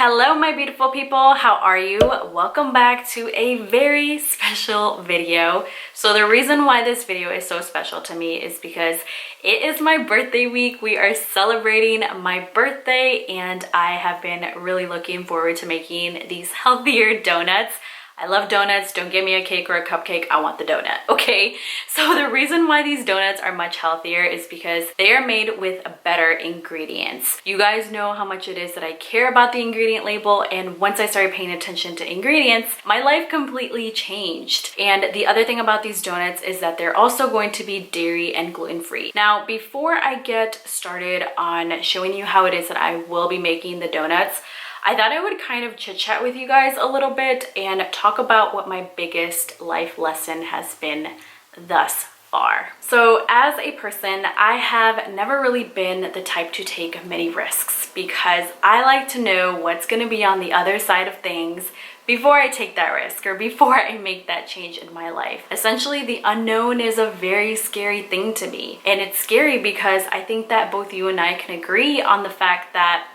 Hello my beautiful people, how are you? Welcome back to a very special video. So the reason why this video is so special to me is because it is my birthday week. We are celebrating my birthday and I have been really looking forward to making these healthier donuts. I love donuts. Don't give me a cake or a cupcake. I want the donut, okay? So the reason why these donuts are much healthier is because they are made with better ingredients. You guys know how much it is that I care about the ingredient label, and once I started paying attention to ingredients, my life completely changed. And the other thing about these donuts is that they're also going to be dairy and gluten-free. Now, before I get started on showing you how it is that I will be making the donuts, I thought I would kind of chit chat with you guys a little bit and talk about what my biggest life lesson has been thus far. So as a person, I have never really been the type to take many risks because I like to know what's going to be on the other side of things before I take that risk or before I make that change in my life. Essentially, the unknown is a very scary thing to me. And it's scary because I think that both you and I can agree on the fact that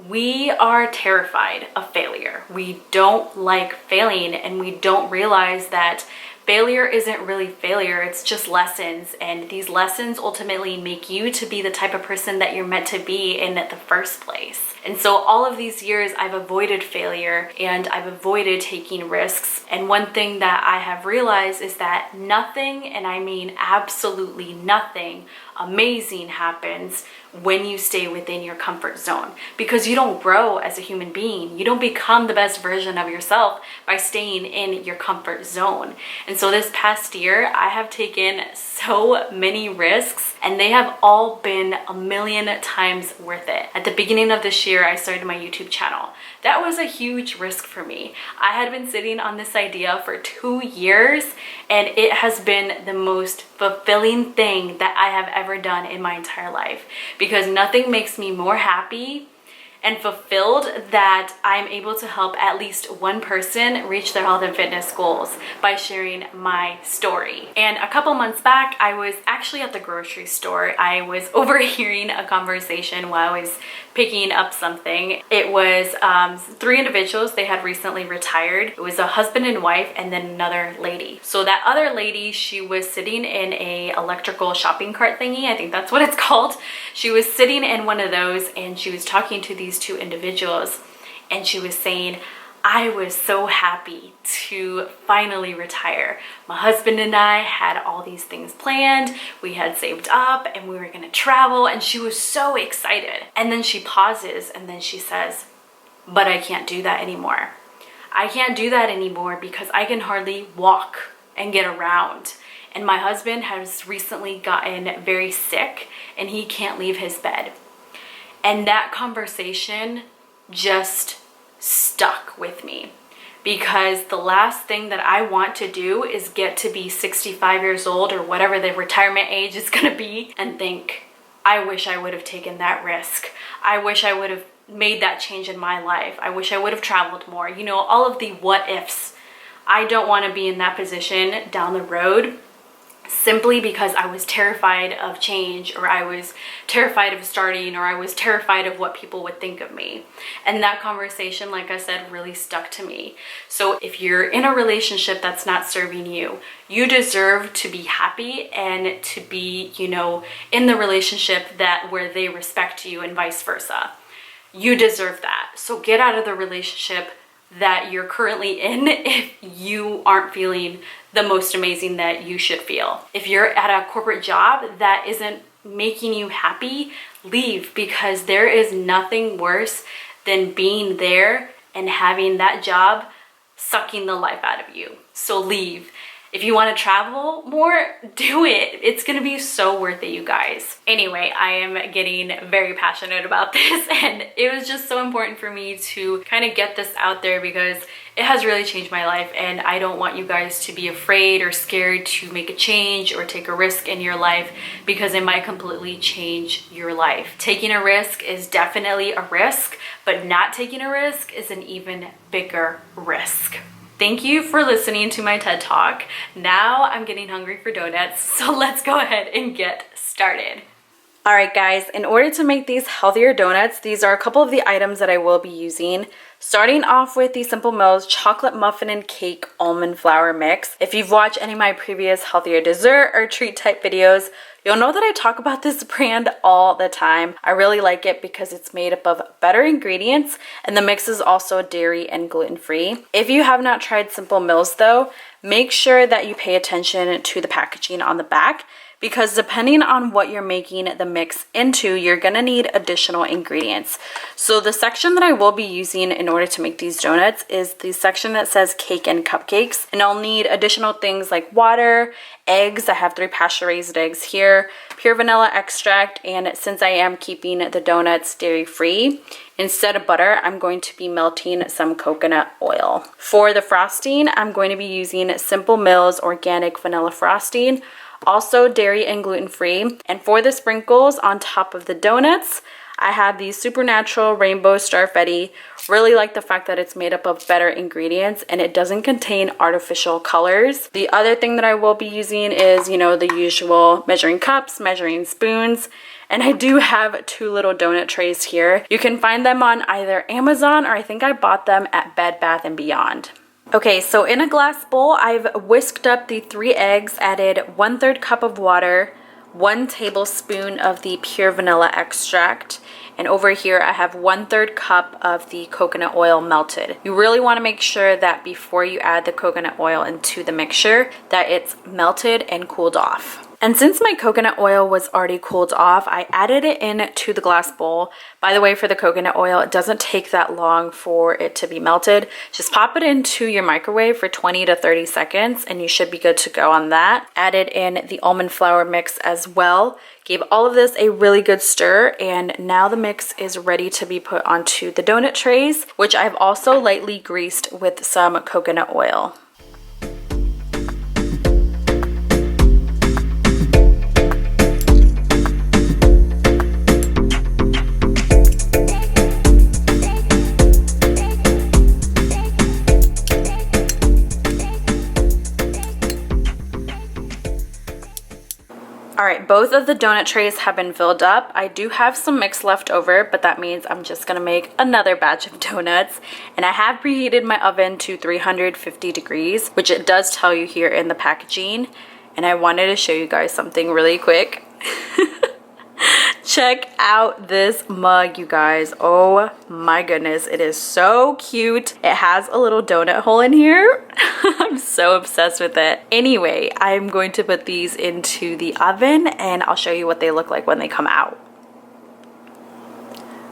we are terrified of failure. We don't like failing, and we don't realize that failure isn't really failure, it's just lessons, and these lessons ultimately make you to be the type of person that you're meant to be in the first place. And so all of these years I've avoided failure and I've avoided taking risks. And one thing that I have realized is that nothing, and I mean absolutely nothing, amazing happens when you stay within your comfort zone, because you don't grow as a human being. You don't become the best version of yourself by staying in your comfort zone. And so this past year, I have taken so many risks and they have all been a million times worth it. At the beginning of this year, I started my YouTube channel. That was a huge risk for me. I had been sitting on this idea for 2 years and it has been the most fulfilling thing that I have ever done in my entire life, because nothing makes me more happy and fulfilled that I'm able to help at least one person reach their health and fitness goals by sharing my story. And a couple months back, I was actually at the grocery store. I was overhearing a conversation while I was picking up something. It was 3 individuals. They had recently retired. It was a husband and wife and then another lady. So that other lady, she was sitting in a electrical shopping cart thingy. I think that's what it's called. She was sitting in one of those and she was talking to these 2 individuals and she was saying, I was so happy to finally retire. My husband and I had all these things planned. We had saved up and we were going to travel, and she was so excited. And then she pauses and then she says, but I can't do that anymore. I can't do that anymore because I can hardly walk and get around. And my husband has recently gotten very sick and he can't leave his bed. And that conversation just stuck with me, because the last thing that I want to do is get to be 65 years old or whatever the retirement age is going to be and think, I wish I would have taken that risk. I wish I would have made that change in my life. I wish I would have traveled more. You know, all of the what ifs. I don't want to be in that position down the road, simply because I was terrified of change, or I was terrified of starting, or I was terrified of what people would think of me. And that conversation, like I said, really stuck to me. So if you're in a relationship that's not serving you, you deserve to be happy and to be, you know, in the relationship where they respect you and vice versa. You deserve that. So get out of the relationship that you're currently in if you aren't feeling the most amazing that you should feel. If you're at a corporate job that isn't making you happy, leave, because there is nothing worse than being there and having that job sucking the life out of you. So leave. If you want to travel more, do it. It's going to be so worth it, you guys. Anyway, I am getting very passionate about this, and it was just so important for me to kind of get this out there because it has really changed my life, and I don't want you guys to be afraid or scared to make a change or take a risk in your life, because it might completely change your life. Taking a risk is definitely a risk, but not taking a risk is an even bigger risk. Thank you for listening to my TED Talk. Now I'm getting hungry for donuts, so let's go ahead and get started. All right, guys, in order to make these healthier donuts, these are a couple of the items that I will be using. Starting off with the Simple Mills chocolate muffin and cake almond flour mix. If you've watched any of my previous healthier dessert or treat type videos, you'll know that I talk about this brand all the time. I really like it because it's made up of better ingredients and the mix is also dairy and gluten-free. If you have not tried Simple Mills though, make sure that you pay attention to the packaging on the back, because depending on what you're making the mix into, you're gonna need additional ingredients. So the section that I will be using in order to make these donuts is the section that says cake and cupcakes. And I'll need additional things like water, eggs. I have 3 pasture-raised eggs here, pure vanilla extract, and since I am keeping the donuts dairy-free, instead of butter, I'm going to be melting some coconut oil. For the frosting, I'm going to be using Simple Mills organic vanilla frosting, also dairy and gluten-free. And for the sprinkles on top of the donuts, I have the Supernatural Rainbow Starfetti. Really like the fact that it's made up of better ingredients and it doesn't contain artificial colors. The other thing that I will be using is, you know, the usual measuring cups, measuring spoons, and I do have 2 little donut trays here. You can find them on either Amazon or I think I bought them at Bed Bath & Beyond. Okay, so in a glass bowl, I've whisked up the 3 eggs, added 1/3 cup of water, 1 tablespoon of the pure vanilla extract, and over here I have 1/3 cup of the coconut oil melted. You really want to make sure that before you add the coconut oil into the mixture that it's melted and cooled off. And since my coconut oil was already cooled off, I added it into the glass bowl. By the way, for the coconut oil, it doesn't take that long for it to be melted. Just pop it into your microwave for 20 to 30 seconds and you should be good to go on that. Added in the almond flour mix as well. Gave all of this a really good stir, and now the mix is ready to be put onto the donut trays, which I've also lightly greased with some coconut oil. All right, both of the donut trays have been filled up. I do have some mix left over, but that means I'm just gonna make another batch of donuts. And I have preheated my oven to 350 degrees, which it does tell you here in the packaging. And I wanted to show you guys something really quick. Check out this mug, you guys. Oh my goodness, it is so cute. It has a little donut hole in here. I'm so obsessed with it. Anyway, I'm going to put these into the oven and I'll show you what they look like when they come out.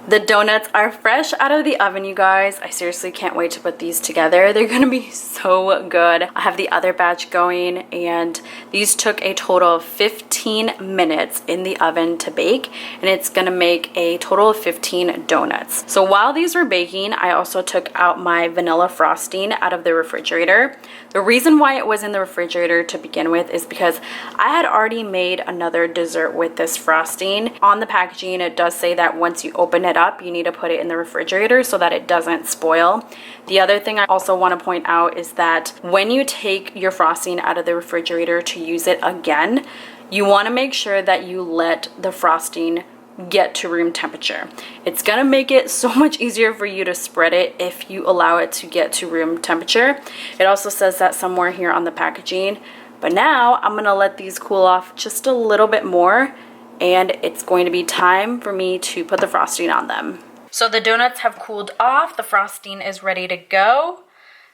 The donuts are fresh out of the oven, you guys. I seriously can't wait to put these together. They're gonna be so good. I have the other batch going and these took a total of 15 minutes in the oven to bake, and it's gonna make a total of 15 donuts. So while these were baking, I also took out my vanilla frosting out of the refrigerator. The reason why it was in the refrigerator to begin with is because I had already made another dessert with this frosting. On the packaging, it does say that once you open it up, you need to put it in the refrigerator so that it doesn't spoil. The other thing I also want to point out is that when you take your frosting out of the refrigerator to use it again, you want to make sure that you let the frosting get to room temperature. It's gonna make it so much easier for you to spread it if you allow it to get to room temperature. It also says that somewhere here on the packaging, but now I'm gonna let these cool off just a little bit more, and it's going to be time for me to put the frosting on them. So the donuts have cooled off, the frosting is ready to go.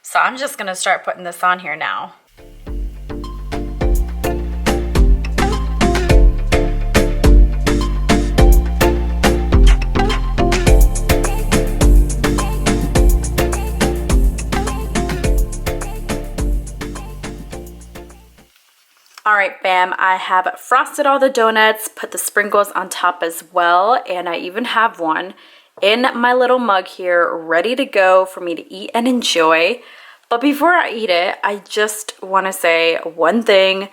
So I'm just gonna start putting this on here now. All right, fam, I have frosted all the donuts, put the sprinkles on top as well, and I even have one in my little mug here ready to go for me to eat and enjoy. But before I eat it, I just want to say one thing.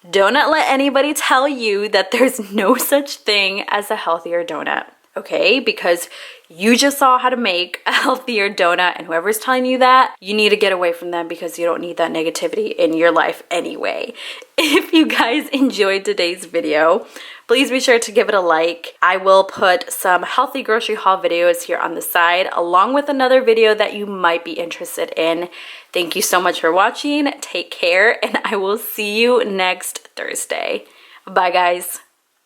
Do not let anybody tell you that there's no such thing as a healthier donut. okay? Because you just saw how to make a healthier donut, and whoever's telling you that, you need to get away from them because you don't need that negativity in your life anyway. If you guys enjoyed today's video, please be sure to give it a like. I will put some healthy grocery haul videos here on the side, along with another video that you might be interested in. Thank you so much for watching. Take care, and I will see you next Thursday. Bye, guys.